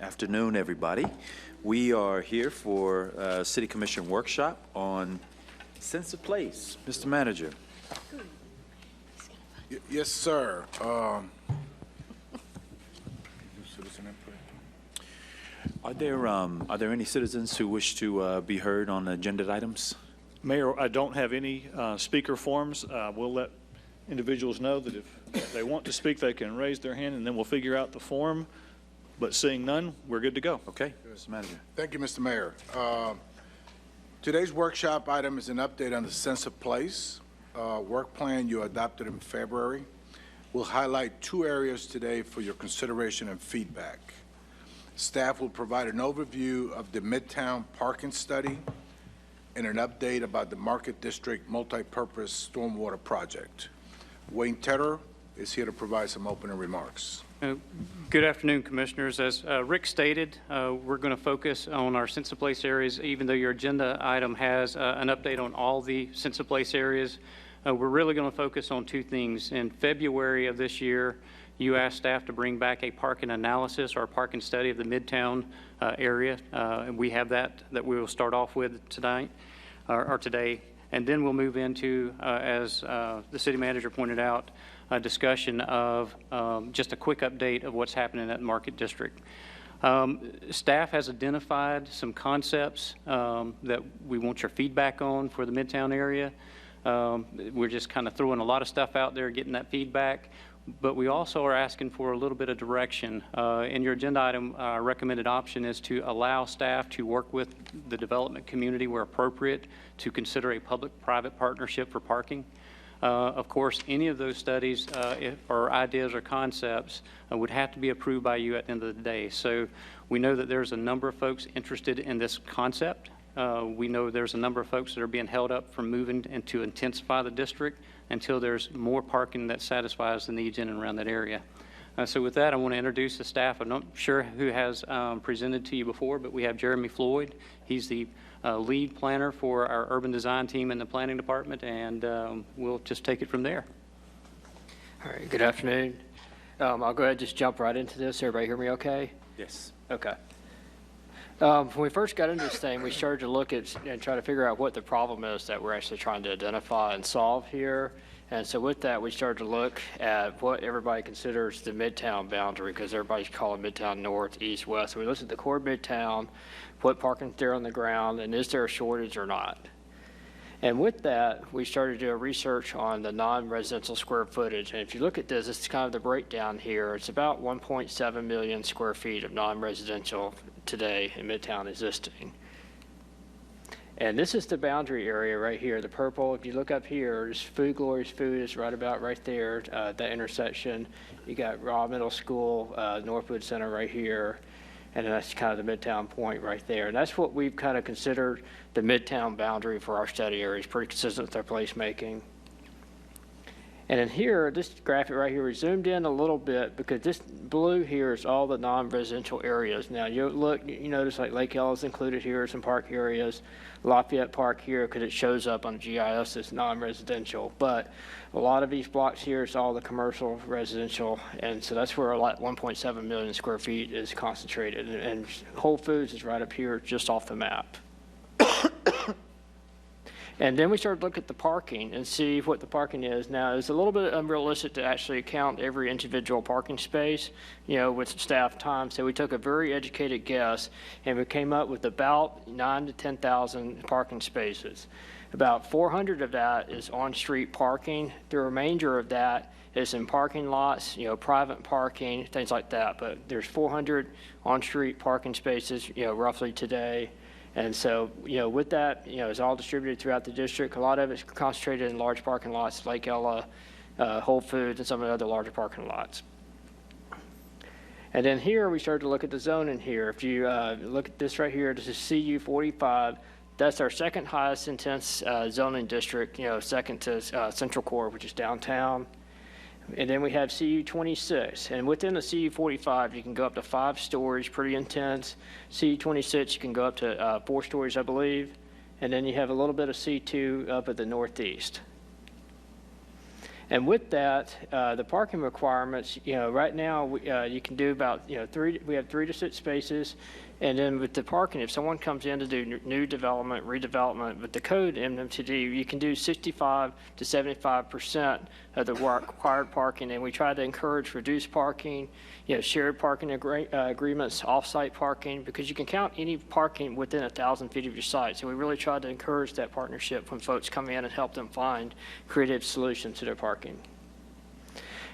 afternoon, everybody. We are here for a City Commission workshop on sense of place. Mr. Manager. Yes, sir. Are there any citizens who wish to be heard on agenda items? Mayor, I don't have any speaker forms. We'll let individuals know that if they want to speak, they can raise their hand, and then we'll figure out the form. But seeing none, we're good to go. Okay, Mr. Manager. Thank you, Mr. Mayor. Today's workshop item is an update on the sense of place work plan you adopted in February. We'll highlight 2 areas today for your consideration and feedback. Staff will provide an overview of the Midtown parking study and an update about the Market District multi-purpose stormwater project. Wayne Tedder is here to provide some opening remarks. Good afternoon, Commissioners. As Rick stated, we're going to focus on our sense of place areas, even though your agenda item has an update on all the sense of place areas. We're really going to focus on 2 things. In February of this year, you asked staff to bring back a parking analysis or a parking study of the Midtown area, and we have that we will start off with tonight or today. And then we'll move into, as the city manager pointed out, a discussion of just a quick update of what's happening at Market District. Staff has identified some concepts that we want your feedback on for the Midtown area. We're just kind of throwing a lot of stuff out there, getting that feedback. But we also are asking for a little bit of direction. In your agenda item, our recommended option is to allow staff to work with the development community where appropriate to consider a public-private partnership for parking. Of course, any of those studies or ideas or concepts would have to be approved by you at the end of the day. So we know that there's a number of folks interested in this concept. We know there's a number of folks that are being held up from moving and to intensify the district until there's more parking that satisfies the needs in and around that area. So with that, I want to introduce the staff. I'm not sure who has presented to you before, but we have Jeremy Floyd. He's the lead planner for our urban design team in the planning department, and we'll just take it from there. All right, good afternoon. I'll go ahead and just jump right into this. Everybody hear me okay? Yes. Okay. When we first got into this thing, we started to look at and try to figure out what the problem is that we're actually trying to identify and solve here. And so with that, we started to look at what everybody considers the Midtown boundary, because everybody's calling Midtown north, east, west. So we looked at the core Midtown, what parking's there on the ground, and is there a shortage or not? And with that, we started to do a research on the non-residential square footage. And if you look at this, it's kind of the breakdown here. It's about 1.7 million square feet of non-residential today in Midtown existing. And this is the boundary area right here, the purple. If you look up here, there's Food Glorious Food is right about right there, that intersection. You got Raw Middle School, Northwood Center right here. And that's kind of the Midtown point right there. And that's what we've kind of considered the Midtown boundary for our study area. It's pretty consistent with our placemaking. And in here, this graphic right here, we zoomed in a little bit because this blue here is all the non-residential areas. Now, you notice like Lake Ella is included here, some park areas. Lafayette Park here, because it shows up on GIS as non-residential. But a lot of these blocks here is all the commercial, residential, and so that's where 1.7 million square feet is concentrated. And Whole Foods is right up here, just off the map. And then we started to look at the parking and see what the parking is. Now, it's a little bit unrealistic to actually count every individual parking space, with staff time. So we took a very educated guess, and we came up with about 9,000 to 10,000 parking spaces. About 400 of that is on-street parking. The remainder of that is in parking lots, private parking, things like that. But there's 400 on-street parking spaces, roughly today. And so, with that, it's all distributed throughout the district. A lot of it's concentrated in large parking lots, Lake Ella, Whole Foods, and some of the other larger parking lots. And then here, we started to look at the zoning here. If you look at this right here, this is CU 45. That's our second highest intense zoning district, second to Central Core, which is downtown. And then we have CU 26, and within the CU 45, you can go up to 5 stories, pretty intense. CU 26, you can go up to 4 stories, I believe. And then you have a little bit of C2 up at the northeast. And with that, the parking requirements, right now, you can do about, we have 3 to 6 spaces. And then with the parking, if someone comes in to do new development, redevelopment, with the code MMTD, you can do 65 to 75% of the required parking. And we try to encourage reduced parking, shared parking agreements, off-site parking, because you can count any parking within 1,000 feet of your site. So we really try to encourage that partnership when folks come in and help them find creative solutions to their parking.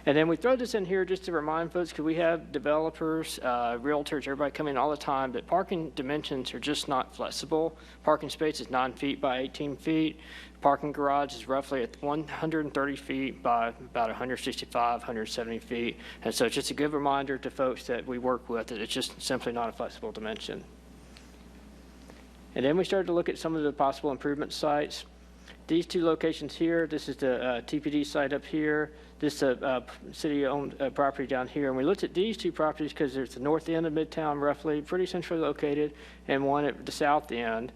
And then we throw this in here just to remind folks, because we have developers, realtors, everybody come in all the time, that parking dimensions are just not flexible. Parking space is 9 feet by 18 feet. Parking garage is roughly at 130 feet by about 165, 170 feet. And so it's just a good reminder to folks that we work with that it's just simply not a flexible dimension. And then we started to look at some of the possible improvement sites. These 2 locations here, this is the TPD site up here. This is a city-owned property down here. And we looked at these 2 properties because there's the north end of Midtown, roughly, pretty centrally located, and one at the south end.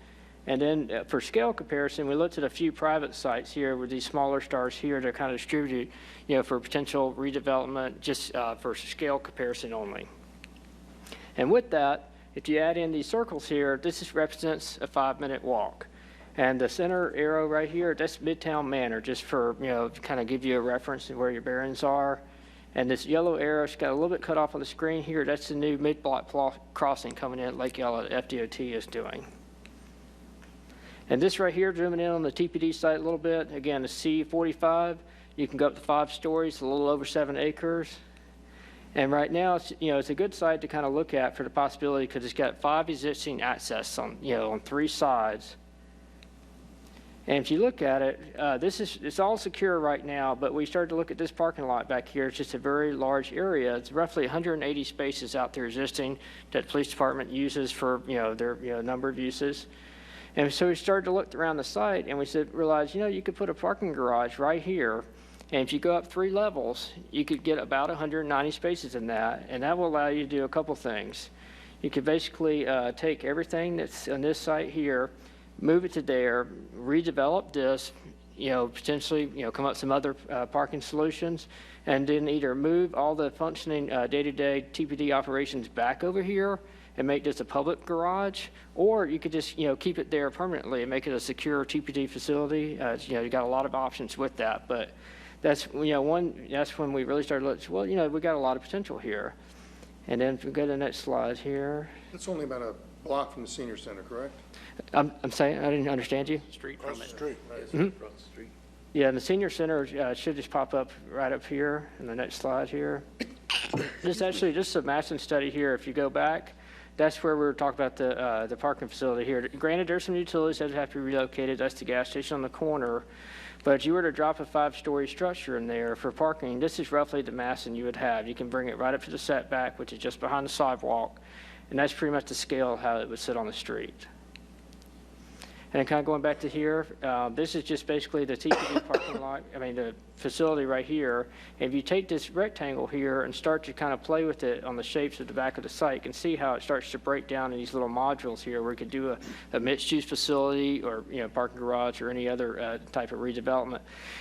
And then for scale comparison, we looked at a few private sites here with these smaller stars here that are kind of distributed, for potential redevelopment, just for scale comparison only. And with that, if you add in these circles here, this represents a 5-minute walk. And the center arrow right here, that's Midtown Manor, just for, to kind of give you a reference to where your bearings are. And this yellow arrow, it's got a little bit cut off on the screen here. That's the new mid-block crossing coming in at Lake Ella that FDOT is doing. And this right here, zooming in on the TPD site a little bit, again, the C45, you can go up to 5 stories, a little over 7 acres. And right now, it's a good site to kind of look at for the possibility because it's got 5 existing access on, on 3 sides. And if you look at it, it's all secure right now, but we started to look at this parking lot back here. It's just a very large area. It's roughly 180 spaces out there existing that the police department uses for, their number of uses. And so we started to look around the site and we realized, you could put a parking garage right here. And if you go up 3 levels, you could get about 190 spaces in that. And that will allow you to do a couple things. You could basically take everything that's on this site here, move it to there, redevelop this, potentially, come up with some other parking solutions, and then either move all the functioning day-to-day TPD operations back over here and make this a public garage, or you could just, keep it there permanently and make it a secure TPD facility. You got a lot of options with that, but that's, that's when we really started looking, well, we got a lot of potential here. And then if we go to the next slide here. It's only about a block from the senior center, correct? I'm saying, I didn't understand you. Street Across from the it. street. Across the street. Yeah, and the senior center should just pop up right up here in the next slide here. This actually, just a matching study here. If you go back, that's where we were talking about the parking facility here. Granted, there's some utilities that have to be relocated. That's the gas station on the corner. But if you were to drop a 5-story structure in there for parking, this is roughly the massing you would have. You can bring it right up to the setback, which is just behind the sidewalk. And that's pretty much the scale of how it would sit on the street. And then kind of going back to here, this is just basically the TPD parking lot, the facility right here. And if you take this rectangle here and start to kind of play with it on the shapes of the back of the site, you can see how it starts to break down in these little modules here where you could do a mixed-use facility or, parking garage or any other type of redevelopment.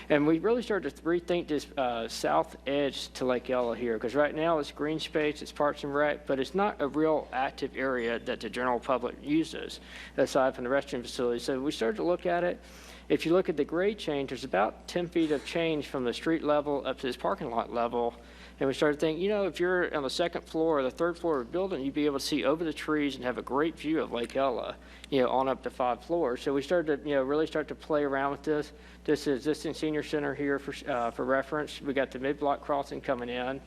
And we really started to rethink this south edge to Lake Ella here, because right now it's green space, it's parks and rec, but it's not a real active area that the general public uses, aside from the restroom facilities. So we started to look at it. If you look at the grade change, there's about 10 feet of change from the street level up to this parking lot level. And we started thinking, if you're on the 2nd floor or the 3rd floor of the building, you'd be able to see over the trees and have a great view of Lake Ella, on up to 5 floors. So we started to, really start to play around with this. This is existing senior center here for reference. We got the mid-block crossing coming in.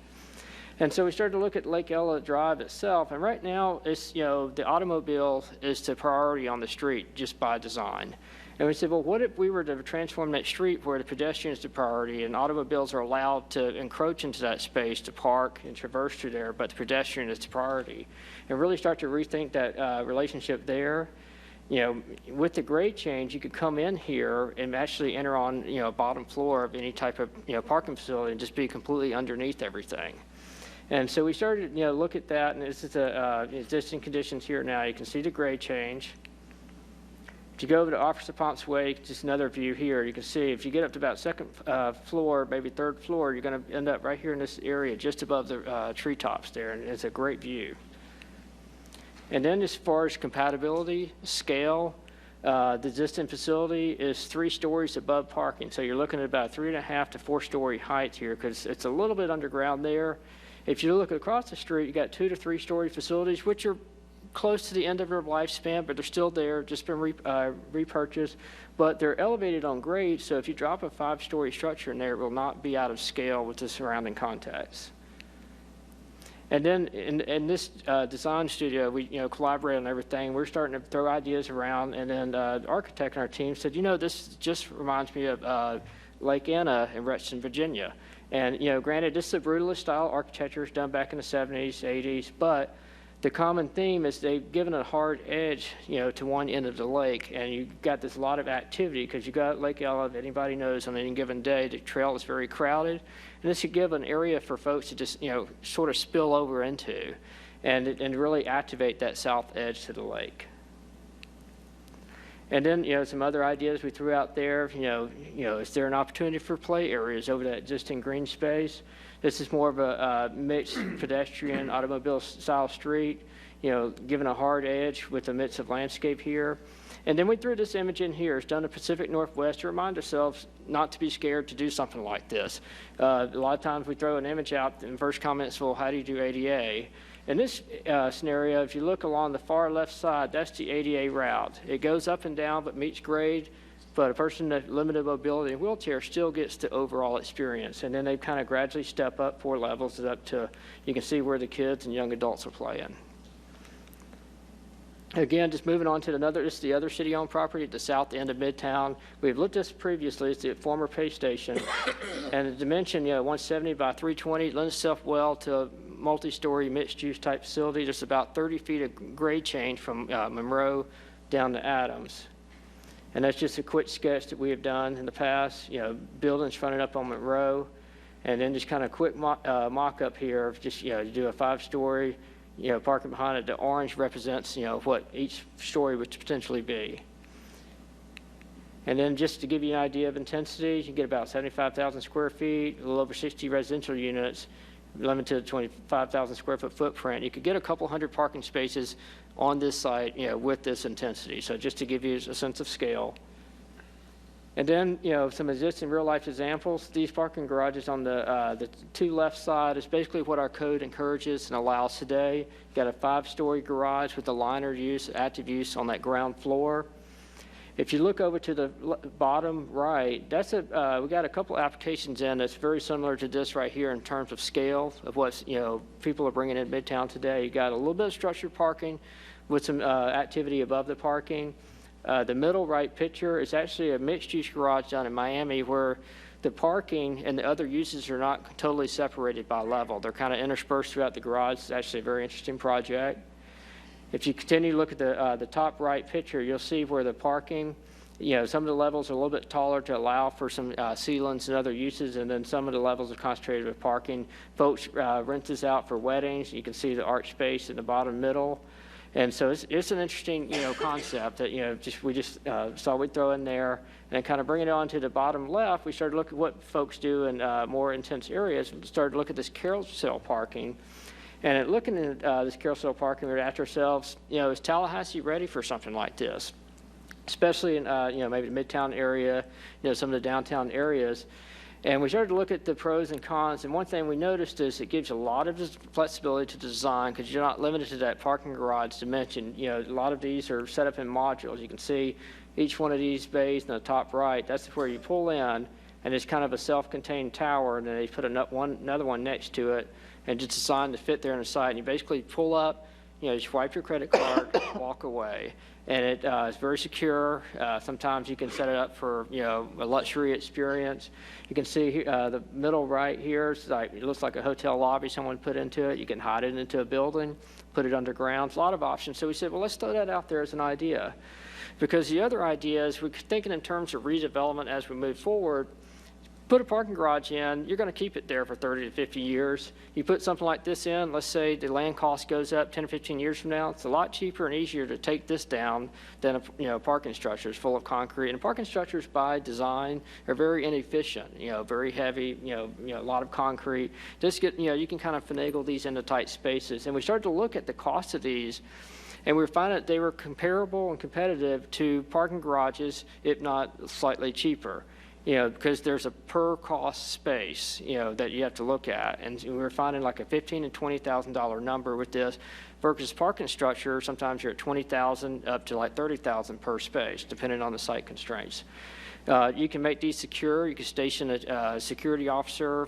And so we started to look at Lake Ella Drive itself, and right now, it's, the automobile is the priority on the street just by design. And we said, well, what if we were to transform that street where the pedestrian is the priority and automobiles are allowed to encroach into that space to park and traverse through there, but the pedestrian is the priority, and really start to rethink that relationship there. With the grade change, you could come in here and actually enter on, bottom floor of any type of, parking facility and just be completely underneath everything. And so we started, look at that, and this is the existing conditions here now. You can see the grade change. If you go over to Officer Ponce Way, just another view here, you can see if you get up to about second floor, maybe third floor, you're going to end up right here in this area, just above the treetops there, and it's a great view. And then as far as compatibility, scale, the existing facility is 3 stories above parking. So you're looking at about 3.5 to 4 story height here because it's a little bit underground there. If you look across the street, you got 2 to 3 story facilities, which are close to the end of their lifespan, but they're still there, just been repurchased. But they're elevated on grade, so if you drop a 5-story structure in there, it will not be out of scale with the surrounding contacts. And then in this design studio, we collaborate on everything. We're starting to throw ideas around, and then the architect on our team said, this just reminds me of Lake Anna in Reston, Virginia. And granted, this is a brutalist style architecture done back in the 70s, 80s, but the common theme is they've given a hard edge, to one end of the lake, and you've got this lot of activity because you got Lake Ella. If anybody knows, on any given day, the trail is very crowded, and this should give an area for folks to just, sort of spill over into, and really activate that south edge to the lake. And then, some other ideas we threw out there. Is there an opportunity for play areas over that existing green space? This is more of a mixed pedestrian automobile style street, given a hard edge with a mix of landscape here. And then we threw this image in here. It's done in the Pacific Northwest to remind ourselves not to be scared to do something like this. A lot of times we throw an image out and first comments, well, how do you do ADA? In this scenario, if you look along the far left side, that's the ADA route. It goes up and down but meets grade, but a person with limited mobility and wheelchair still gets the overall experience. And then they kind of gradually step up 4 levels up to, you can see where the kids and young adults are playing. Again, just moving on to this is the other city-owned property at the south end of Midtown. We've looked at this previously. It's the former pay station. And the dimension, 170 by 320 lends itself well to a multi-story mixed-use type facility. There's about 30 feet of grade change from Monroe down to Adams. And that's just a quick sketch that we have done in the past, buildings fronted up on Monroe. And then just kind of quick mock-up here of just, do a 5-story, parking behind it. The orange represents, what each story would potentially be. And then just to give you an idea of intensity, you get about 75,000 square feet, a little over 60 residential units, limited to 25,000 square foot footprint. You could get a couple hundred parking spaces on this site, with this intensity. So just to give you a sense of scale. And then, some existing real-life examples. These parking garages on the 2 left side is basically what our code encourages and allows today. You've got a 5-story garage with a liner use, active use on that ground floor. If you look over to the bottom right, that's we got a couple applications in that's very similar to this right here in terms of scale of what people are bringing in Midtown today. You got a little bit of structured parking with some activity above the parking. The middle right picture is actually a mixed-use garage down in Miami where the parking and the other uses are not totally separated by level. They're kind of interspersed throughout the garage. It's actually a very interesting project. If you continue to look at the top right picture, you'll see where the parking, some of the levels are a little bit taller to allow for some ceilings and other uses, and then some of the levels are concentrated with parking. Folks rent this out for weddings. You can see the arch space in the bottom middle. And so it's an interesting, concept that, we just saw we'd throw in there. And then kind of bringing it on to the bottom left, we started looking at what folks do in more intense areas. We started to look at this carousel parking. And looking at this carousel parking, we asked ourselves, is Tallahassee ready for something like this? Especially in, maybe the Midtown area, some of the downtown areas. And we started to look at the pros and cons, and one thing we noticed is it gives you a lot of flexibility to design because you're not limited to that parking garage dimension. A lot of these are set up in modules. You can see each one of these bays in the top right, that's where you pull in, and it's kind of a self-contained tower, and then they put another one next to it, and just designed to fit there in the site. And you basically pull up, swipe your credit card, walk away. And it is very secure. Sometimes you can set it up for, a luxury experience. You can see the middle right here, it looks like a hotel lobby someone put into it. You can hide it into a building, put it underground. It's a lot of options. So we said, well, let's throw that out there as an idea. Because the other idea is we're thinking in terms of redevelopment as we move forward. Put a parking garage in, you're going to keep it there for 30 to 50 years. You put something like this in, let's say the land cost goes up 10 or 15 years from now, it's a lot cheaper and easier to take this down than a parking structure is full of concrete. And parking structures by design are very inefficient, very heavy, a lot of concrete. Just you can kind of finagle these into tight spaces. And we started to look at the cost of these, and we were finding that they were comparable and competitive to parking garages, if not slightly cheaper. Because there's a per cost space, that you have to look at. And we were finding like a $15,000 and $20,000 number with this versus parking structure. Sometimes you're at $20,000 up to like $30,000 per space, depending on the site constraints. You can make these secure. You can station a security officer.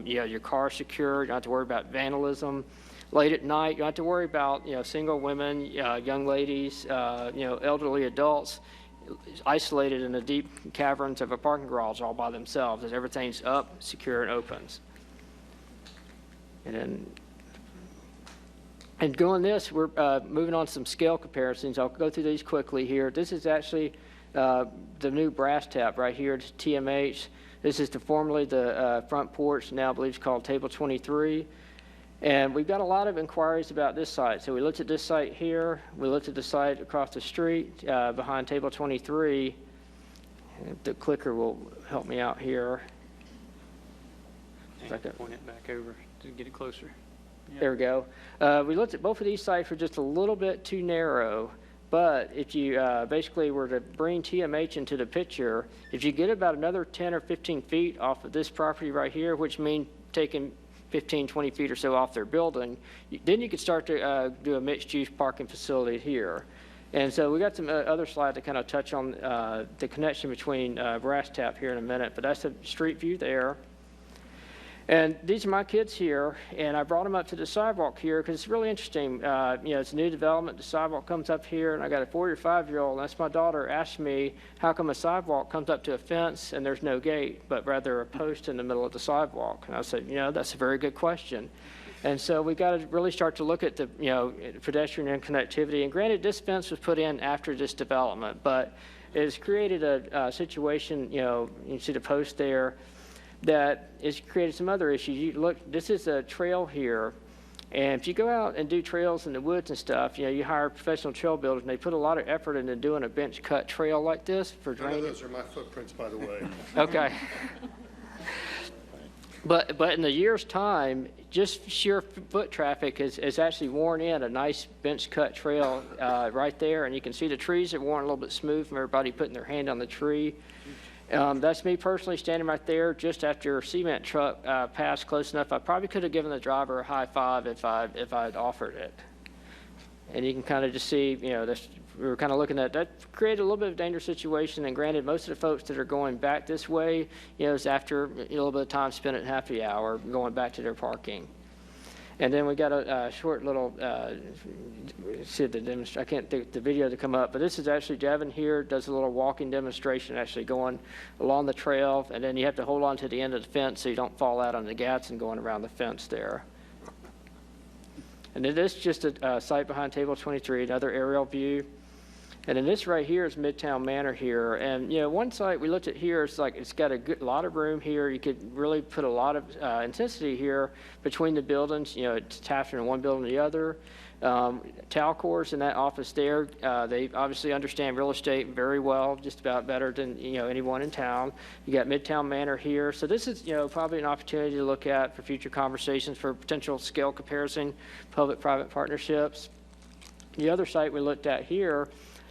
Your car secure. You don't have to worry about vandalism. Late at night, you don't have to worry about, single women, young ladies, elderly adults, isolated in the deep caverns of a parking garage all by themselves as everything's up, secure, and opens. And going this, we're moving on to some scale comparisons. I'll go through these quickly here. This is actually the new brass tap right here. It's TMH. This is formerly the front porch, now I believe it's called Table 23. And we've got a lot of inquiries about this site. So we looked at this site here. We looked at the site across the street behind Table 23. The clicker will help me out here. Point it back over to get it closer. There we go. We looked at both of these sites were just a little bit too narrow. But if you basically were to bring TMH into the picture, if you get about another 10 or 15 feet off of this property right here, which means taking 15, 20 feet or so off their building, then you could start to do a mixed-use parking facility here. And so we got some other slides to kind of touch on the connection between brass tap here in a minute, but that's a street view there. And these are my kids here, and I brought them up to the sidewalk here because it's really interesting. It's a new development. The sidewalk comes up here, and I got a 4 or 5-year-old, and that's my daughter, asked me, how come a sidewalk comes up to a fence and there's no gate, but rather a post in the middle of the sidewalk? And I said, that's a very good question. And so we got to really start to look at the, pedestrian and connectivity. And granted, this fence was put in after this development, but it has created a situation, you see the post there, that has created some other issues. You look, this is a trail here, and if you go out and do trails in the woods and stuff, you hire professional trail builders, and they put a lot of effort into doing a bench cut trail like this for drainage. Those are my footprints, by the way. Okay. But in the year's time, just sheer foot traffic has actually worn in a nice bench cut trail right there, and you can see the trees are worn a little bit smooth from everybody putting their hand on the tree. That's me personally standing right there just after a cement truck passed close enough. I probably could have given the driver a high five if I'd offered it. And you can kind of just see, we were kind of looking at that created a little bit of a dangerous situation. And granted, most of the folks that are going back this way, is after a little bit of time spent at happy hour going back to their parking. And then we got a short little, see the demonstration. I can't think the video to come up, but this is actually Devin here does a little walking demonstration, actually going along the trail, and then you have to hold on to the end of the fence so you don't fall out on the gats and going around the fence there. And then this is just a site behind Table 23, another aerial view. And then this right here is Midtown Manor here. And, one site we looked at here, it's got a lot of room here. You could really put a lot of intensity here between the buildings. It's attached from one building to the other. Talcors in that office there, they obviously understand real estate very well, just about better than, anyone in town. You got Midtown Manor here. So this is, probably an opportunity to look at for future conversations for potential scale comparison, public-private partnerships. The other site we looked at here,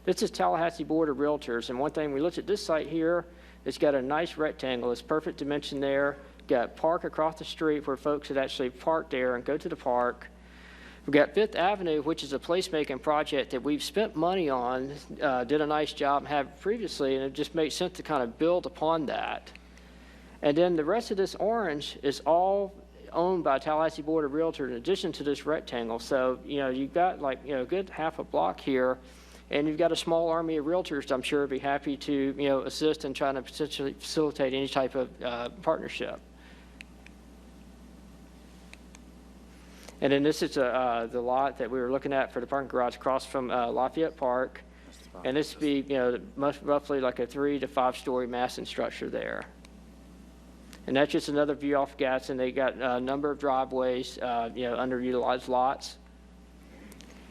this is Tallahassee Board of Realtors, and one thing we looked at this site here, it's got a nice rectangle. It's perfect dimension there. Got park across the street where folks would actually park there and go to the park. We've got Fifth Avenue, which is a placemaking project that we've spent money on, did a nice job and have previously, and it just makes sense to kind of build upon that. And then the rest of this orange is all owned by Tallahassee Board of Realtors in addition to this rectangle. So, you've got a good half a block here. And you've got a small army of realtors, I'm sure, would be happy to, assist in trying to potentially facilitate any type of partnership. And then this is the lot that we were looking at for the parking garage across from Lafayette Park. And this would be, roughly like a 3 to 5 story massing structure there. And that's just another view off Gadsden. They got a number of driveways, underutilized lots.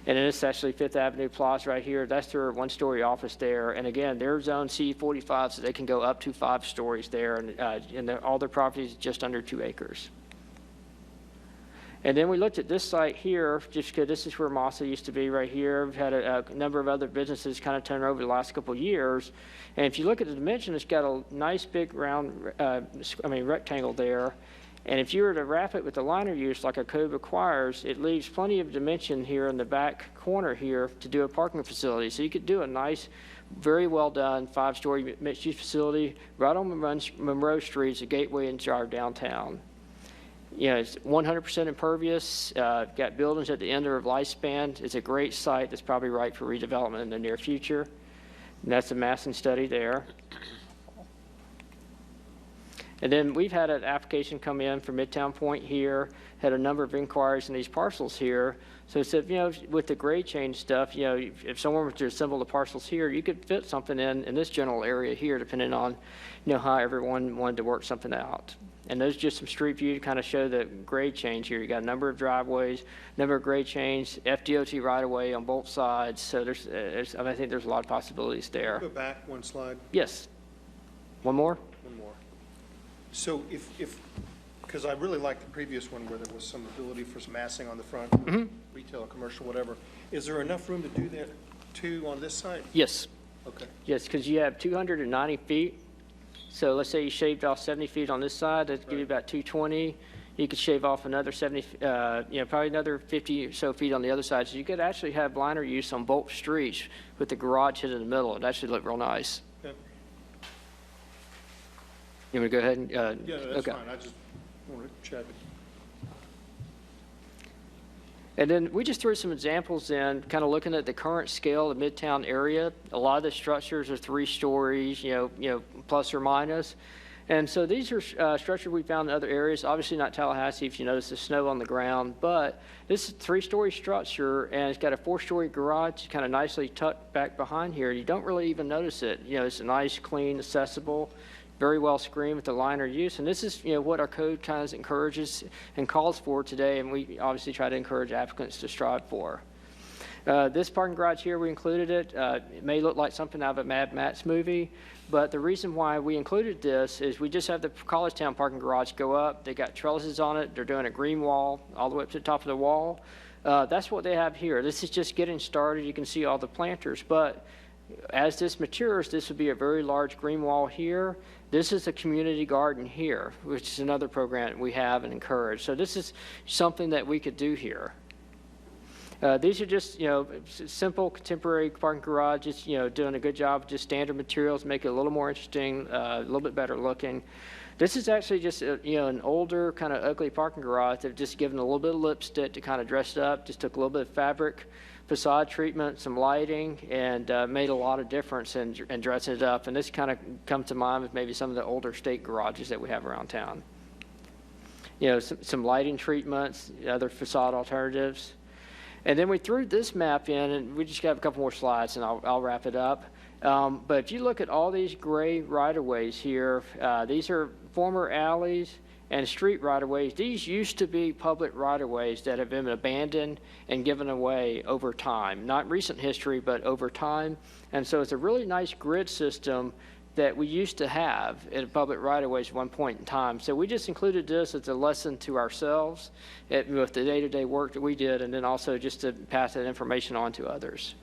And then it's actually Fifth Avenue Plaza right here. That's their one-story office there. And again, they're zone C45, so they can go up to 5 stories there. And all their properties just under 2 acres. And then we looked at this site here, just because this is where Massa used to be right here. We've had a number of other businesses kind of turn over the last couple of years. And if you look at the dimension, it's got a nice big round, rectangle there. And if you were to wrap it with the liner use like our code requires, it leaves plenty of dimension here in the back corner here to do a parking facility. So you could do a nice, very well done 5-story mixed-use facility right on Monroe Street. It's a gateway into our downtown. It's 100% impervious, got buildings at the end of their lifespan. It's a great site that's probably right for redevelopment in the near future. And that's a massing study there. And then we've had an application come in for Midtown Point here, had a number of inquiries in these parcels here. So it said, with the grade change stuff, if someone were to assemble the parcels here, you could fit something in this general area here, depending on, how everyone wanted to work something out. And those just some street view to kind of show the grade change here. You got a number of driveways, number of grade change, FDOT right of way on both sides. So I think there's a lot of possibilities there. Go back one slide. Yes. One more? One more. So because I really like the previous one where there was some ability for some massing on the front, retail, commercial, whatever. Is there enough room to do that too on this site? Yes. Okay. Yes, because you have 290 feet. So let's say you shaved off 70 feet on this side, that'd give you about 220. You could shave off another 70, probably another 50 or so feet on the other side. So you could actually have liner use on both streets with the garage hit in the middle. It'd actually look real nice. Okay. You want to go ahead and? Yeah, that's okay. fine. I just wanted to check it. And then we just threw some examples in, kind of looking at the current scale of the Midtown area. A lot of the structures are 3 stories, plus or minus. And so these are structures we found in other areas. Obviously not Tallahassee, if you notice the snow on the ground, but this is a 3-story structure, and it's got a 4-story garage kind of nicely tucked back behind here. You don't really even notice it. It's a nice, clean, accessible, very well screened with the liner use. And this is, what our code kind of encourages and calls for today, and we obviously try to encourage applicants to strive for. This parking garage here, we included it. It may look like something out of a Mad Max movie, but the reason why we included this is we just have the College Town parking garage go up. They got trellises on it. They're doing a green wall all the way up to the top of the wall. That's what they have here. This is just getting started. You can see all the planters, but as this matures, this would be a very large green wall here. This is a community garden here, which is another program that we have and encourage. So this is something that we could do here. These are just, simple contemporary parking garages, doing a good job with just standard materials, make it a little more interesting, a little bit better looking. This is actually just, an older kind of ugly parking garage. They've just given a little bit of lipstick to kind of dress it up, just took a little bit of fabric, facade treatment, some lighting, and made a lot of difference in dressing it up. And this kind of comes to mind with maybe some of the older state garages that we have around town. Some lighting treatments, other facade alternatives. And then we threw this map in, and we just got a couple more slides, and I'll wrap it up. But if you look at all these gray right-of-ways here, these are former alleys and street right-of-ways. These used to be public right-of-ways that have been abandoned and given away over time. Not recent history, but over time. And so it's a really nice grid system that we used to have in public right-of-ways at one point in time. So we just included this as a lesson to ourselves with the day-to-day work that we did, and then also just to pass that information on to others.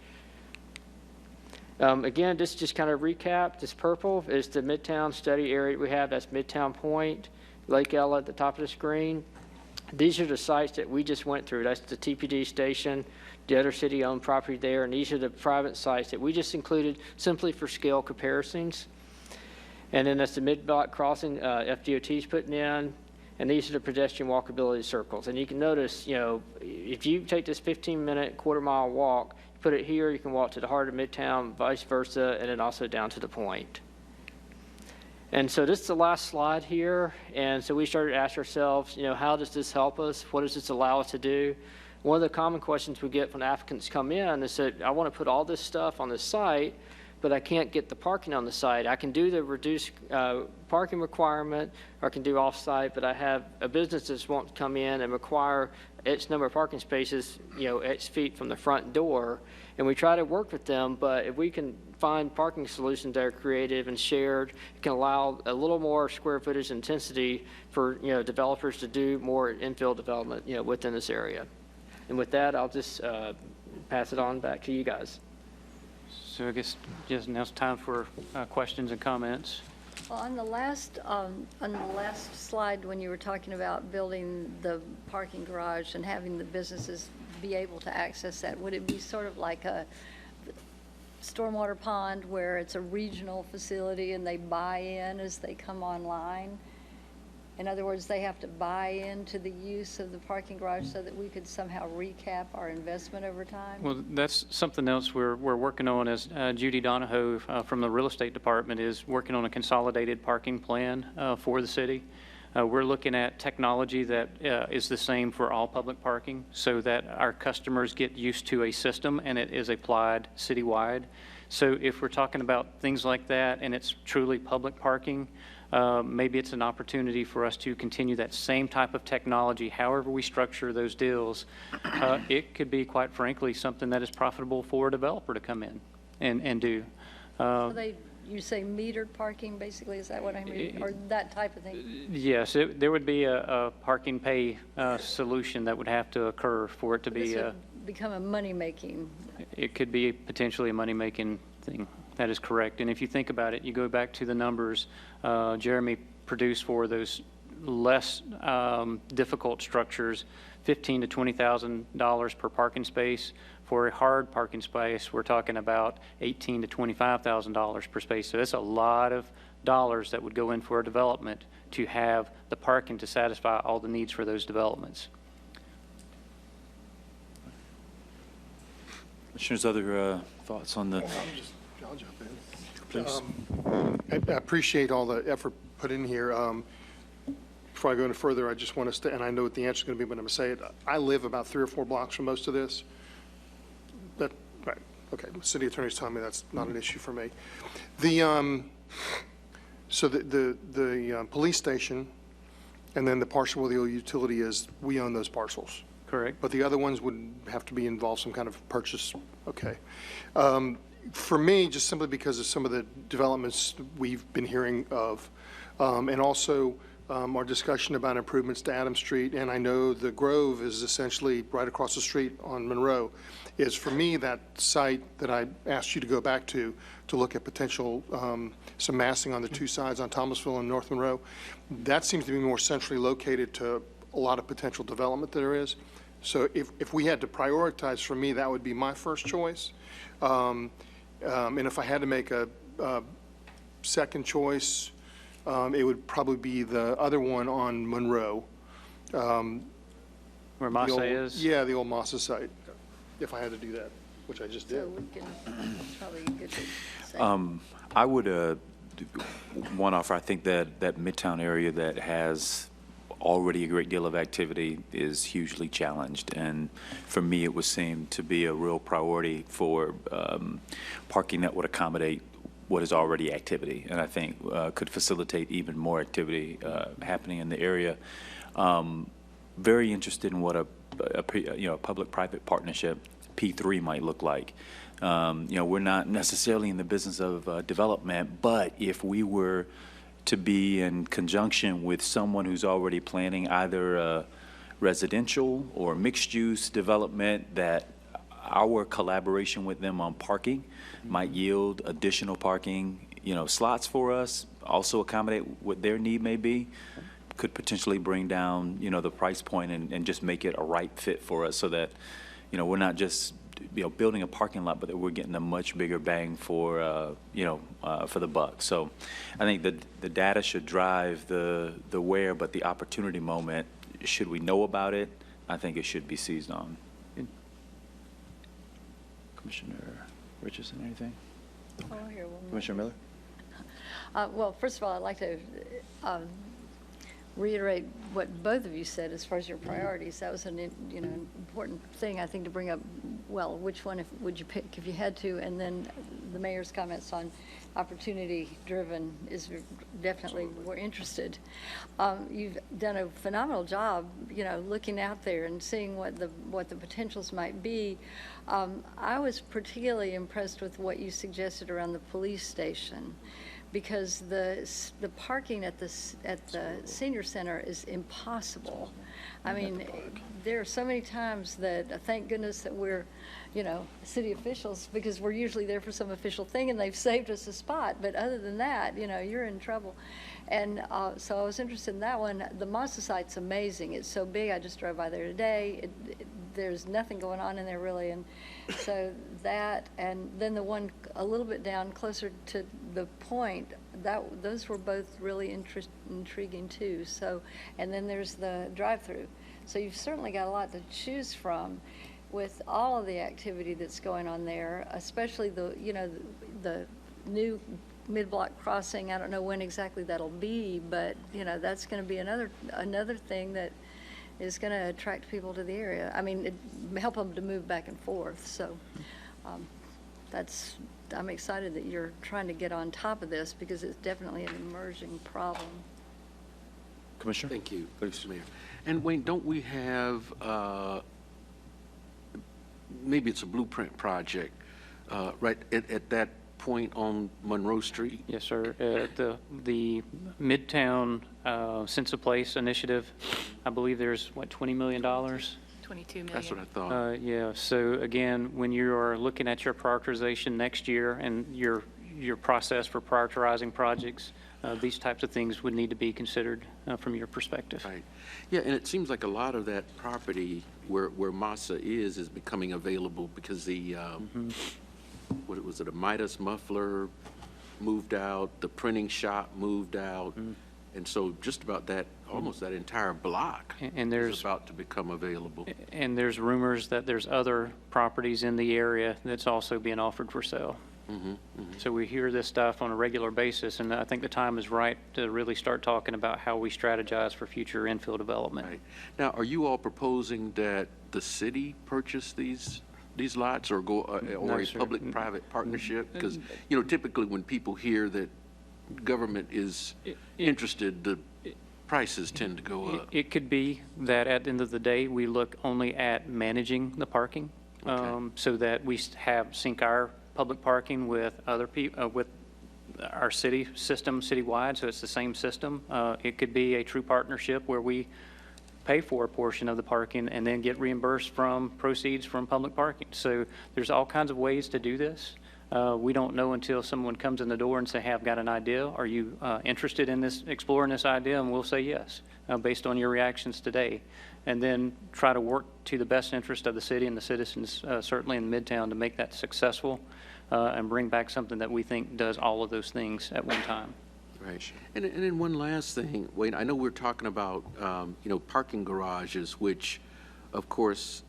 Again, this just kind of recap. This purple is the Midtown study area we have. That's Midtown Point, Lake Ella at the top of the screen. These are the sites that we just went through. That's the TPD station, the other city-owned property there, and these are the private sites that we just included simply for scale comparisons. And then that's the mid-block crossing FDOT's putting in, and these are the pedestrian walkability circles. And you can notice, if you take this 15-minute quarter-mile walk, put it here, you can walk to the heart of Midtown, vice versa, and then also down to the point. And so this is the last slide here. And so we started to ask ourselves, how does this help us? What does this allow us to do? One of the common questions we get when applicants come in is that I want to put all this stuff on the site, but I can't get the parking on the site. I can do the reduced parking requirement, or I can do off-site, but I have a business that wants to come in and require X number of parking spaces, X feet from the front door, and we try to work with them, but if we can find parking solutions that are creative and shared, it can allow a little more square footage intensity for, developers to do more infill development, within this area. And with that, I'll just pass it on back to you guys. So I guess just now it's time for questions and comments. Well, on the last slide, when you were talking about building the parking garage and having the businesses be able to access that, would it be sort of like a stormwater pond where it's a regional facility and they buy in as they come online? In other words, they have to buy into the use of the parking garage so that we could somehow recap our investment over time? Well, that's something else we're working on, as Judy Donahoe from the real estate department is working on a consolidated parking plan for the city. We're looking at technology that is the same for all public parking so that our customers get used to a system and it is applied citywide. So if we're talking about things like that and it's truly public parking, maybe it's an opportunity for us to continue that same type of technology. However we structure those deals, it could be, quite frankly, something that is profitable for a developer to come in and do. So you say metered parking, basically, is that what I mean, or that type of thing? Yes, there would be a parking pay solution that would have to occur for it to be. This would become a money-making. It could be potentially a money-making thing. That is correct. And if you think about it, you go back to the numbers Jeremy produced for those less difficult structures, $15,000 to $20,000 per parking space. For a hard parking space, we're talking about $18,000 to $25,000 per space. So that's a lot of dollars that would go in for a development to have the parking to satisfy all the needs for those developments. Commissioners, other thoughts on the? I'll jump in. Please. I appreciate all the effort put in here. Before I go any further, I just want to, and I know what the answer is going to be, but I'm going to say it. I live about 3 or 4 blocks from most of this. Right, okay, the city attorney's telling me that's not an issue for me. So the police station and then the parcel where the old utility is, we own those parcels. Correct. But the other ones would have to be involved some kind of purchase. Okay. For me, just simply because of some of the developments we've been hearing of, and also our discussion about improvements to Adams Street, and I know the Grove is essentially right across the street on Monroe, is for me that site that I asked you to go back to look at potential, some massing on the 2 sides on Thomasville and North Monroe. That seems to be more centrally located to a lot of potential development that there is. So if we had to prioritize, for me, that would be my first choice. And if I had to make a second choice, it would probably be the other one on Monroe. Where Massa is? Yeah, the old Massa site, if I had to do that, which I just did. So we can, probably good to say. I would one offer. I think that Midtown area that has already a great deal of activity is hugely challenged, and for me it would seem to be a real priority for parking that would accommodate what is already activity, and I think could facilitate even more activity happening in the area. Very interested in what a public-private partnership P3 might look like. We're not necessarily in the business of development, but if we were to be in conjunction with someone who's already planning either a residential or mixed-use development, that our collaboration with them on parking might yield additional parking, slots for us, also accommodate what their need may be, could potentially bring down, the price point and just make it a right fit for us so that, we're not just building a parking lot, but that we're getting a much bigger bang for, for the buck. So I think the data should drive the where, but the opportunity moment, should we know about it, I think it should be seized on. Commissioner Richardson, anything? Oh, here, one more. Commissioner Miller? Well, first of all, I'd like to reiterate what both of you said as far as your priorities. That was an important thing, I think, to bring up. Well, which one would you pick if you had to? And then the mayor's comments on opportunity-driven is definitely, we're interested. You've done a phenomenal job, looking out there and seeing what the potentials might be. I was particularly impressed with what you suggested around the police station, because the parking at the senior center is impossible. I mean, there are so many times that, thank goodness that we're, city officials, because we're usually there for some official thing and they've saved us a spot. But other than that, you're in trouble. And so I was interested in that one. The Massa site's amazing. It's so big. I just drove by there today. There's nothing going on in there really. And so that, and then the one a little bit down closer to the point, those were both really intriguing too. So, and then there's the drive-through. So you've certainly got a lot to choose from with all of the activity that's going on there, especially the new mid-block crossing. I don't know when exactly that'll be, but that's going to be another thing that is going to attract people to the area. I mean, help them to move back and forth. So I'm excited that you're trying to get on top of this, because it's definitely an emerging problem. Commissioner? Thank you, Mr. Mayor. And Wayne, don't we have, maybe it's a blueprint project, right at that point on Monroe Street? Yes, sir. The Midtown Sense of Place initiative, I believe there's, $20 million? 22 million. That's what I thought. Yeah, so again, when you are looking at your prioritization next year and your process for prioritizing projects, these types of things would need to be considered from your perspective. Right. Yeah, and it seems like a lot of that property where Massa is becoming available because the, what was it, a Midas muffler moved out, the printing shop moved out, and so just about that, almost that entire block And is about to become available. And there's rumors that there's other properties in the area that's also being offered for sale. So we hear this stuff on a regular basis, and I think the time is right to really start talking about how we strategize for future infill development. Right. Now, are you all proposing that the city purchase these lots or go, or a sir. public-private partnership? Because, typically when people hear that government is interested, the prices tend to go up. It could be that at the end of the day, we look only at managing the parking, so that we sync our public parking with other people, with our city system citywide, so it's the same system. It could be a true partnership where we pay for a portion of the parking and then get reimbursed from proceeds from public parking. So there's all kinds of ways to do this. We don't know until someone comes in the door and say, hey, I've got an idea. Are you interested in this, exploring this idea? And we'll say yes, based on your reactions today. And then try to work to the best interest of the city and the citizens, certainly in Midtown, to make that successful and bring back something that we think does all of those things at one time. Right. And then one last thing, Wayne, I know we're talking about, parking garages, which, of course,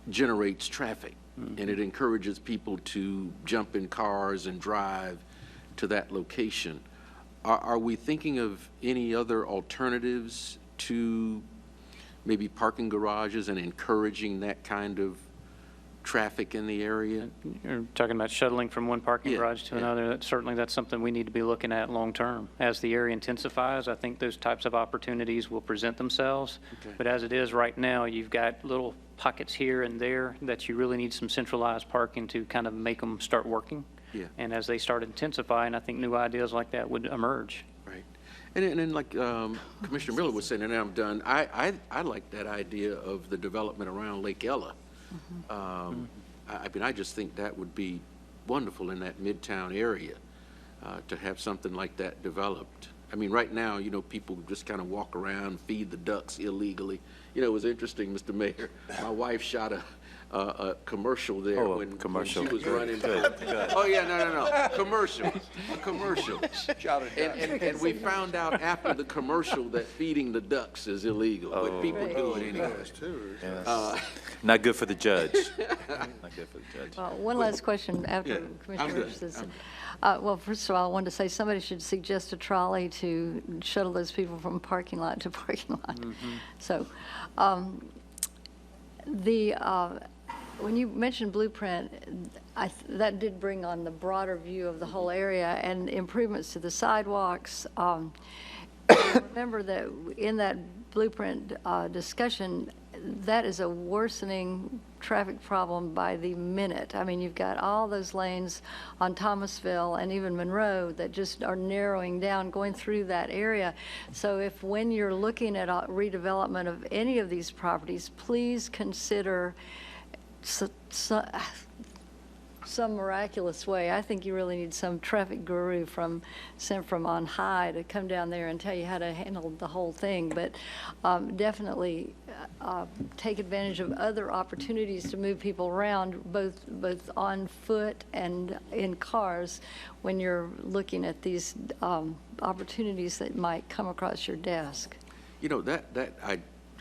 generates traffic. And it encourages people to jump in cars and drive to that location. Are we thinking of any other alternatives to maybe parking garages and encouraging that kind of traffic in the area? You're talking about shuttling from one parking Yeah, garage to yeah. another. That's something we need to be looking at long-term. As the area intensifies, I think those types of opportunities will present themselves. Okay. But as it is right now, you've got little pockets here and there that you really need some centralized parking to kind of make them start working. Yeah. And as they start intensifying, I think new ideas like that would emerge. Right. And then like Commissioner Miller was saying, and I'm done, I like that idea of the development around Lake Ella. I mean, I just think that would be wonderful in that Midtown area to have something like that developed. I mean, right now, people just kind of walk around, feed the ducks illegally. It was interesting, Mr. Mayor, my wife shot a commercial there Oh, a when commercial. she was Good, running. good, good. Oh, yeah, no, commercial, a commercial. And we found out after the commercial that feeding the ducks is illegal, but people do it anyway. Yes. Not good for the judge. Not good for the judge. One last question after Yeah, Commissioner I'm good. Richardson. Well, first of all, I wanted to say somebody should suggest a trolley to shuttle those people from parking lot to parking lot. So, when you mentioned blueprint, that did bring on the broader view of the whole area and improvements to the sidewalks. Remember that in that blueprint discussion, that is a worsening traffic problem by the minute. I mean, you've got all those lanes on Thomasville and even Monroe that just are narrowing down going through that area. So if when you're looking at redevelopment of any of these properties, please consider some miraculous way. I think you really need some traffic guru sent from on high to come down there and tell you how to handle the whole thing. But definitely take advantage of other opportunities to move people around, both on foot and in cars, when you're looking at these opportunities that might come across your desk. You know,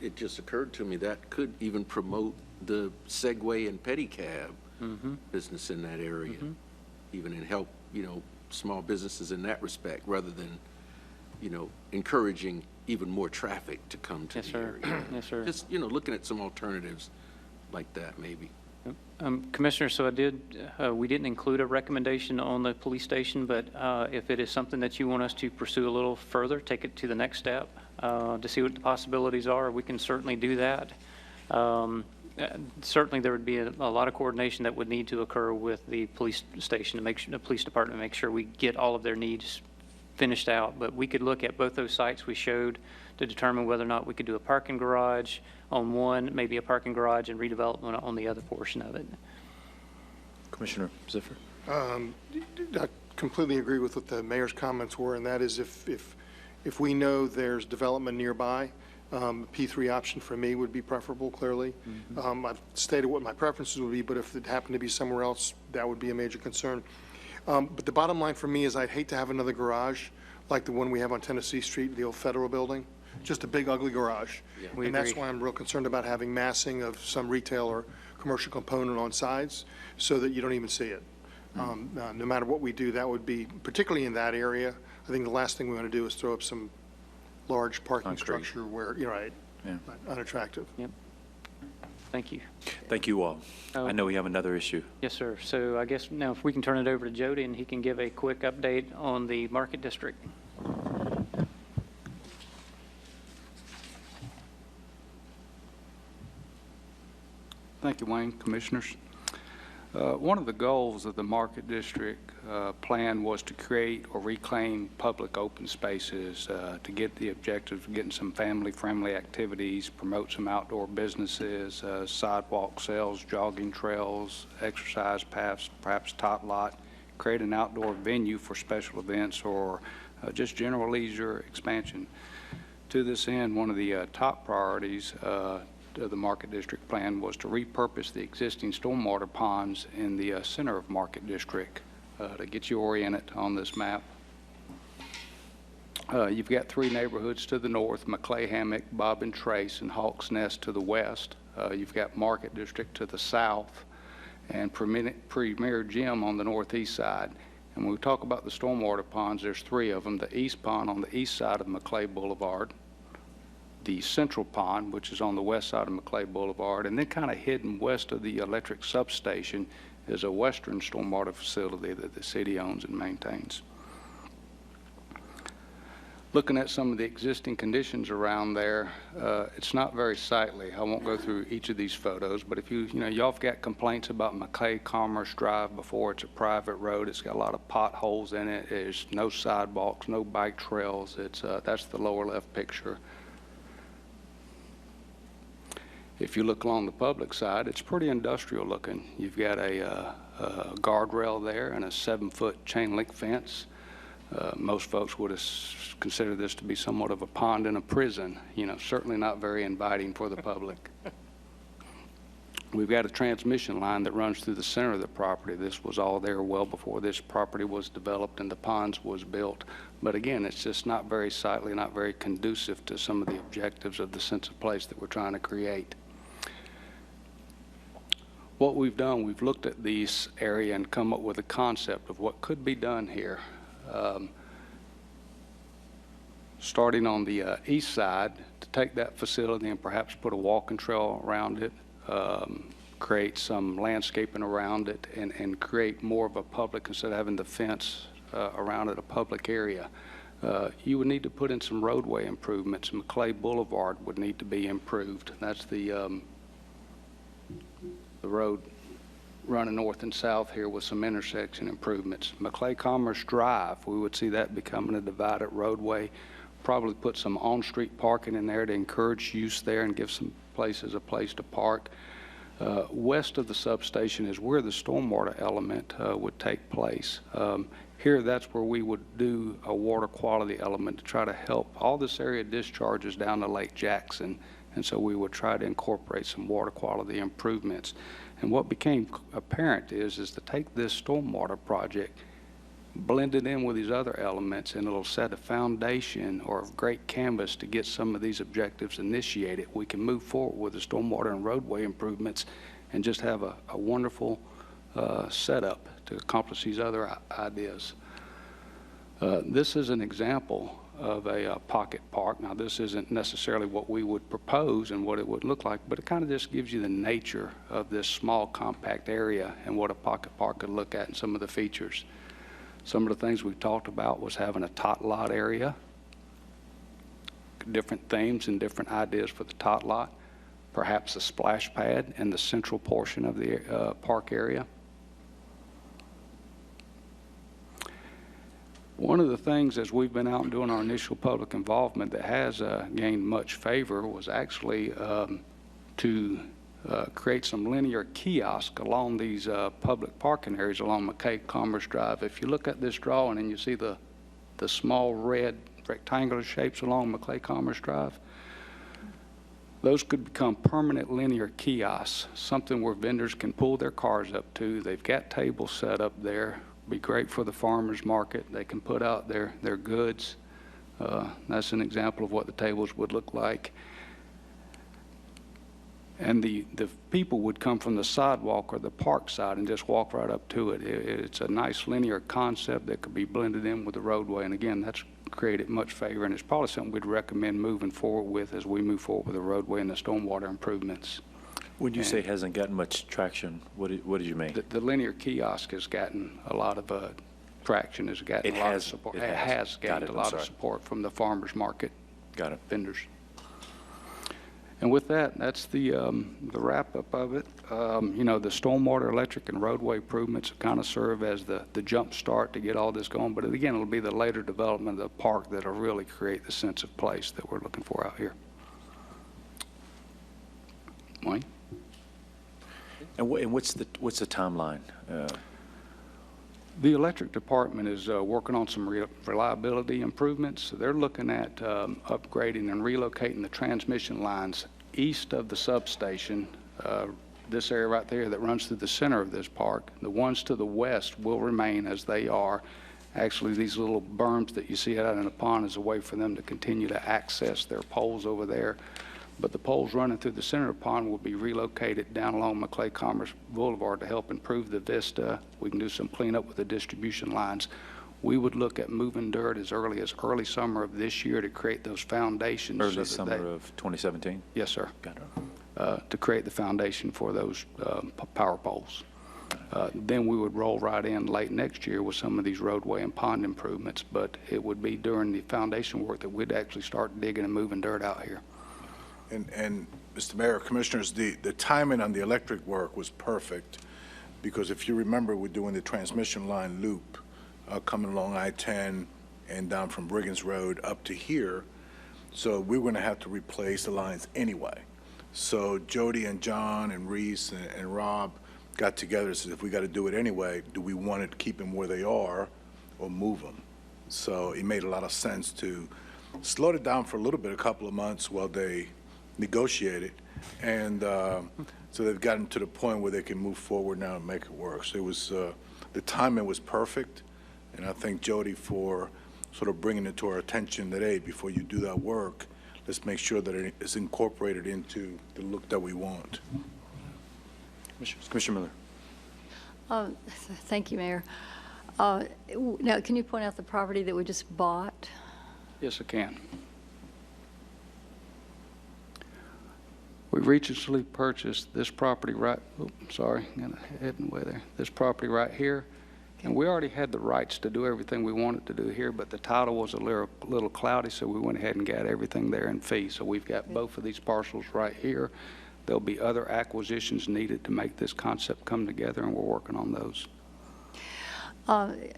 it just occurred to me that could even promote the Segway and pedicab business in that area, even and help, small businesses in that respect, rather than, encouraging even more traffic to come to the area. Yes, sir. Just, looking at some alternatives like that, maybe. Commissioner, so we didn't include a recommendation on the police station, but if it is something that you want us to pursue a little further, take it to the next step to see what the possibilities are, we can certainly do that. Certainly, there would be a lot of coordination that would need to occur with the police station to make sure, the police department, to make sure we get all of their needs finished out. But we could look at both those sites we showed to determine whether or not we could do a parking garage on one, maybe a parking garage and redevelopment on the other portion of it. Commissioner Ziffer? I completely agree with what the mayor's comments were, and that is if we know there's development nearby, P3 option for me would be preferable, clearly. I've stated what my preferences would be, but if it happened to be somewhere else, that would be a major concern. But the bottom line for me is I'd hate to have another garage like the one we have on Tennessee Street, the old Federal Building, just a big ugly garage. We And that's agree. why I'm real concerned about having massing of some retail or commercial component on sides so that you don't even see it. No matter what we do, that would be, particularly in that area, I think the last thing we want to do is throw up some large parking Concrete. structure where, you're right, Yeah. unattractive. Yep. Thank you. Thank you all. I know we have another issue. Yes, sir. So I guess now if we can turn it over to Jody and he can give a quick update on the Market District. Thank you, Wayne. Commissioners. One of the goals of the Market District plan was to create or reclaim public open spaces to get the objective of getting some family-friendly activities, promote some outdoor businesses, sidewalk sales, jogging trails, exercise paths, perhaps tot lot, create an outdoor venue for special events or just general leisure expansion. To this end, one of the top priorities the Market District plan was to repurpose the existing stormwater ponds in the center of Market District. To get you oriented on this map, you've got three neighborhoods to the north: McClay Hammock, Bob and Trace, and Hawk's Nest to the west. You've got Market District to the south, and Premier Gym on the northeast side. And when we talk about the stormwater ponds, there's three of them: the east pond on the east side of McClay Boulevard, the central pond, which is on the west side of McClay Boulevard, and then kind of hidden west of the electric substation is a western stormwater facility that the city owns and maintains. Looking at some of the existing conditions around there, it's not very sightly. I won't go through each of these photos, but if y'all have got complaints about McClay Commerce Drive before. It's a private road. It's got a lot of potholes in it. There's no sidewalks, no bike trails. That's the lower left picture. If you look along the public side, it's pretty industrial looking. You've got a guardrail there and a 7-foot chain link fence. Most folks would consider this to be somewhat of a pond in a prison, certainly not very inviting for the public. We've got a transmission line that runs through the center of the property. This was all there well before this property was developed and the ponds was built. But again, it's just not very sightly, not very conducive to some of the objectives of the sense of place that we're trying to create. What we've done, we've looked at this area and come up with a concept of what could be done here. Starting on the east side, to take that facility and perhaps put a walking trail around it, create some landscaping around it and create more of a public, instead of having the fence around it, a public area. You would need to put in some roadway improvements. McClay Boulevard would need to be improved. That's the road running north and south here with some intersection improvements. McClay Commerce Drive, we would see that becoming a divided roadway. Probably put some on-street parking in there to encourage use there and give some places a place to park. West of the substation is where the stormwater element would take place. Here, that's where we would do a water quality element to try to help. All this area discharges down to Lake Jackson, and so we would try to incorporate some water quality improvements. And what became apparent is to take this stormwater project, blend it in with these other elements, and it'll set a foundation or a great canvas to get some of these objectives initiated. We can move forward with the stormwater and roadway improvements and just have a wonderful setup to accomplish these other ideas. This is an example of a pocket park. Now, this isn't necessarily what we would propose and what it would look like, but it kind of just gives you the nature of this small, compact area and what a pocket park could look at and some of the features. Some of the things we talked about was having a tot lot area, different themes and different ideas for the tot lot, perhaps a splash pad in the central portion of the park area. One of the things as we've been out and doing our initial public involvement that has gained much favor was actually to create some linear kiosk along these public parking areas along McClay Commerce Drive. If you look at this drawing and you see the small red rectangular shapes along McClay Commerce Drive, those could become permanent linear kiosks, something where vendors can pull their cars up to. They've got tables set up there. Be great for the farmers market. They can put out their goods. That's an example of what the tables would look like. And the people would come from the sidewalk or the park side and just walk right up to it. It's a nice linear concept that could be blended in with the roadway. And again, that's created much favor, and it's probably something we'd recommend moving forward with as we move forward with the roadway and the stormwater improvements. When you say hasn't gotten much traction, what did you mean? The linear kiosk has gotten a lot of traction, has gotten a lot of support. It has gained a lot of support from the farmers market vendors. And with that, that's the wrap-up of it. You know, the stormwater, electric, and roadway improvements kind of serve as the jump start to get all this going. But again, it'll be the later development of the park that'll really create the sense of place that we're looking for out here. Wayne? And what's the timeline? The electric department is working on some reliability improvements. They're looking at upgrading and relocating the transmission lines east of the substation, this area right there that runs through the center of this park. The ones to the west will remain as they are. Actually, these little berms that you see out in the pond is a way for them to continue to access their poles over there. But the poles running through the center of the pond will be relocated down along McClay Commerce Boulevard to help improve the vista. We can do some cleanup with the distribution lines. We would look at moving dirt as early summer of this year to create those foundations. Early summer of 2017? Yes, sir. Got it. To create the foundation for those power poles. Then we would roll right in late next year with some of these roadway and pond improvements, but it would be during the foundation work that we'd actually start digging and moving dirt out here. And Mr. Mayor, Commissioners, the timing on the electric work was perfect, because if you remember, we're doing the transmission line loop coming along I-10 and down from Briggins Road up to here. So we're going to have to replace the lines anyway. So Jody and John and Reese and Rob got together and said, if we got to do it anyway, do we want to keep them where they are or move them? So it made a lot of sense to slow it down for a little bit, a couple of months while they negotiated, and so they've gotten to the point where they can move forward now and make it work. So it was, the timing was perfect, and I thank Jody for sort of bringing it to our attention that, hey, before you do that work, let's make sure that it is incorporated into the look that we want. Commissioner Miller. Thank you, Mayor. Now, can you point out the property that we just bought? Yes, I can. We recently purchased this property right, heading way there, this property right here. And we already had the rights to do everything we wanted to do here, but the title was a little cloudy, so we went ahead and got everything there in fee. So we've got both of these parcels right here. There'll be other acquisitions needed to make this concept come together, and we're working on those.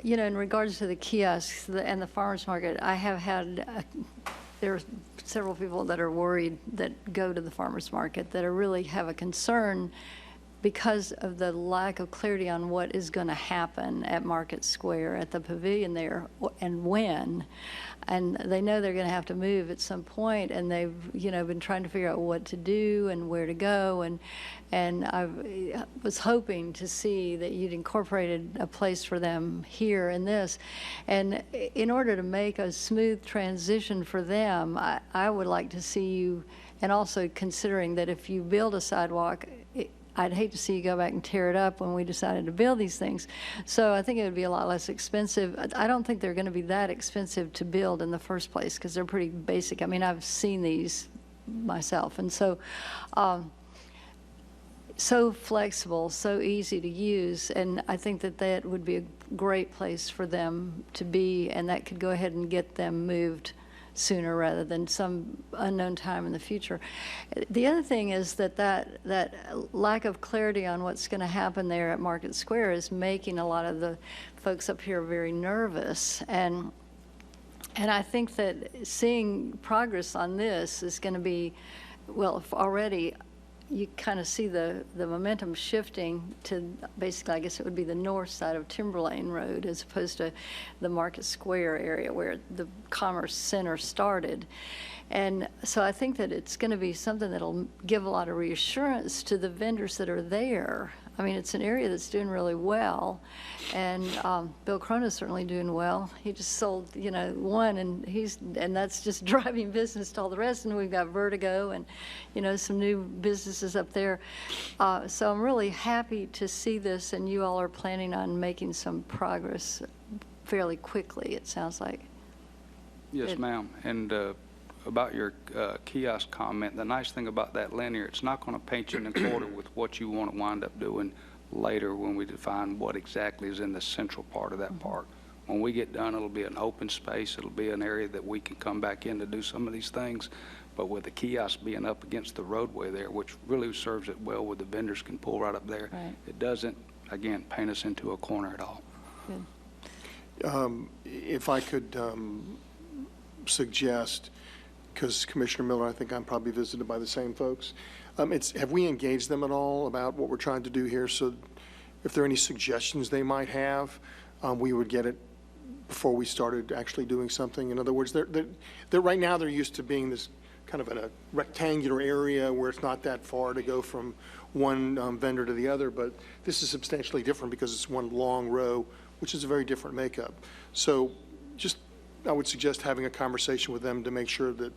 In regards to the kiosks and the farmers market, I have had, there are several people that are worried that go to the farmers market that are really have a concern because of the lack of clarity on what is going to happen at Market Square, at the pavilion there, and when. And they know they're going to have to move at some point, and they've, been trying to figure out what to do and where to go. And I was hoping to see that you'd incorporated a place for them here in this. And in order to make a smooth transition for them, I would like to see you, and also considering that if you build a sidewalk, I'd hate to see you go back and tear it up when we decided to build these things. So I think it would be a lot less expensive. I don't think they're going to be that expensive to build in the first place because they're pretty basic. I mean, I've seen these myself. And so, so flexible, so easy to use. And I think that that would be a great place for them to be, and that could go ahead and get them moved sooner rather than some unknown time in the future. The other thing is that lack of clarity on what's going to happen there at Market Square is making a lot of the folks up here very nervous. And I think that seeing progress on this is going to be, well, if already you kind of see the momentum shifting to basically, I guess it would be the north side of Timberlane Road as opposed to the Market Square area where the Commerce Center started. And so I think that it's going to be something that'll give a lot of reassurance to the vendors that are there. I mean, it's an area that's doing really well, and Bill Cronin's certainly doing well. He just sold, one, and that's just driving business to all the rest. And we've got Vertigo and, some new businesses up there. So I'm really happy to see this, and you all are planning on making some progress fairly quickly, it sounds like. Yes, ma'am. And about your kiosk comment, the nice thing about that linear, it's not going to paint you in the quarter with what you want to wind up doing later when we define what exactly is in the central part of that park. When we get done, it'll be an open space. It'll be an area that we can come back in to do some of these things. But with the kiosk being up against the roadway there, which really serves it well where the vendors can pull right up there, Right. It doesn't, again, paint us into a corner at all. Good. If I could suggest, because Commissioner Miller, I think I'm probably visited by the same folks. Have we engaged them at all about what we're trying to do here? So if there are any suggestions they might have, we would get it before we started actually doing something. In other words, they're right now they're used to being this kind of in a rectangular area where it's not that far to go from one vendor to the other, but this is substantially different because it's one long row, which is a very different makeup. So just I would suggest having a conversation with them to make sure that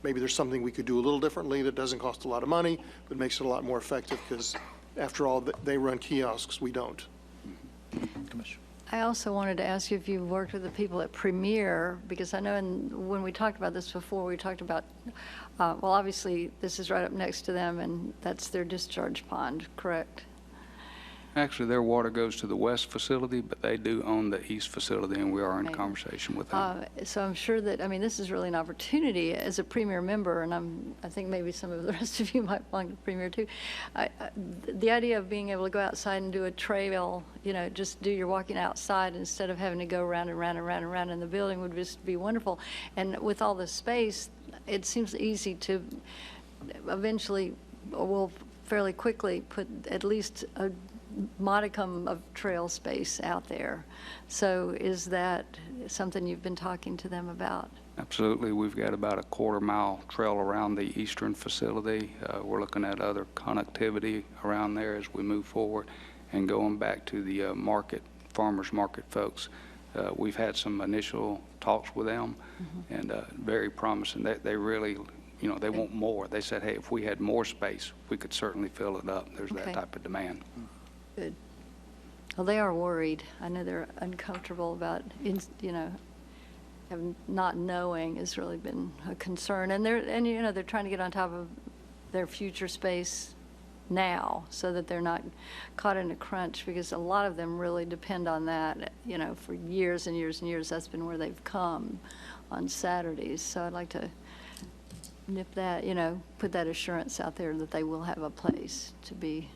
maybe there's something we could do a little differently that doesn't cost a lot of money, but makes it a lot more effective, because after all, they run kiosks, we don't. Commissioner. I also wanted to ask you if you've worked with the people at Premier, because I know when we talked about this before, we talked about, well, obviously, this is right up next to them, and that's their discharge pond, correct? Actually, their water goes to the west facility, but they do own the east facility, and we are in Right. conversation with them. So I'm sure that, I mean, this is really an opportunity as a Premier member, and I think maybe some of the rest of you might belong to Premier too. The idea of being able to go outside and do a trail, just do your walking outside instead of having to go round and round and round and round in the building would just be wonderful. And with all the space, it seems easy to eventually, or will fairly quickly put at least a modicum of trail space out there. So is that something you've been talking to them about? Absolutely. We've got about a quarter-mile trail around the eastern facility. We're looking at other connectivity around there as we move forward. And going back to the farmers market folks, we've had some initial talks with them, and very promising. They really, they want more. They said, hey, if we had more space, we could certainly fill it up. There's Okay. that type of demand. Good. Well, they are worried. I know they're uncomfortable about, not knowing has really been a concern. And they're trying to get on top of their future space now so that they're not caught in a crunch, because a lot of them really depend on that, you know, for years and years and years. That's been where they've come on Saturdays. So I'd like to nip that, you know, put that assurance out there that they will have a place to be.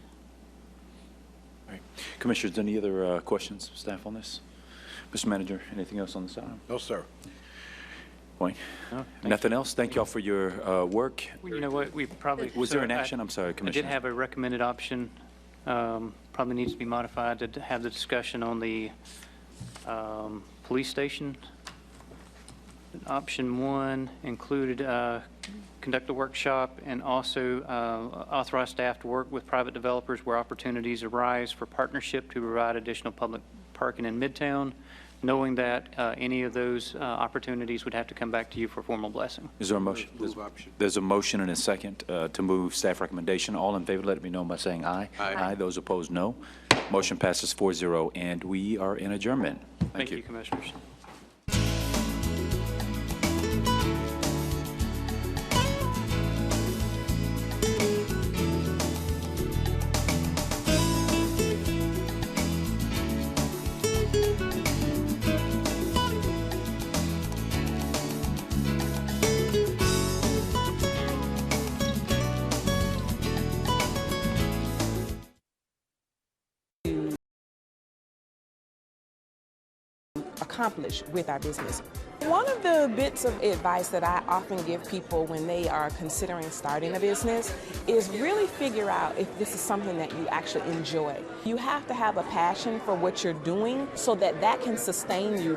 All right. Commissioners, any other questions, staff, on this? Mr. Manager, anything else on this item? No, sir. Wayne? No, thank Nothing else? Thank you all for your work. Well, you know what, we probably. Was there so an action? I'm sorry, I Commissioner. did have a recommended option, probably needs to be modified to have the discussion on the police station. Option 1 included conduct a workshop and also authorize staff to work with private developers where opportunities arise for partnership to provide additional public parking in Midtown, knowing that any of those opportunities would have to come back to you for formal blessing. Is there a motion? Move option. There's a motion and a second to move staff recommendation. All in favor, let me know by saying aye. Aye. Those opposed, no. Motion passes 4-0, and we are in adjournment. Thank you, Commissioners. Accomplish with our business. One of the bits of advice that I often give people when they are considering starting a business is really figure out if this is something that you actually enjoy. You have to have a passion for what you're doing so that that can sustain you